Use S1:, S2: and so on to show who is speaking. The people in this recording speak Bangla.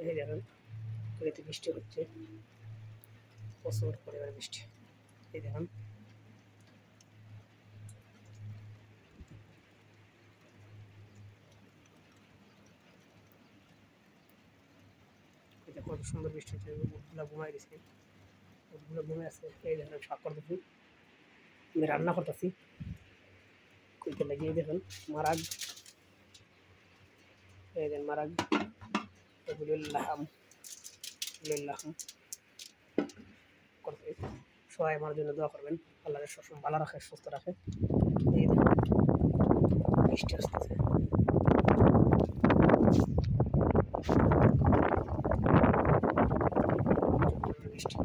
S1: এই দেখেন এতে বৃষ্টি হচ্ছে, প্রচুর পরিমাণে বৃষ্টি। এই দেখেন এটা কত সুন্দর বৃষ্টি হচ্ছে। উঠগুলো ঘুমাই গেছে, উঠগুলো ঘুমাই আছে। এই দেখেন শাক করতেছি, আমি রান্না করতেছি। কইতে লাগিয়ে দেখেন মারাগ, এই দেখেন মারাগ, এগুলো লাহাম করতে। সবাই আমার জন্য দোয়া করবেন, আল্লাহ সবসময় ভালো রাখে, সুস্থ রাখে। এই দেখেন বৃষ্টি আসতেছে, বৃষ্টি।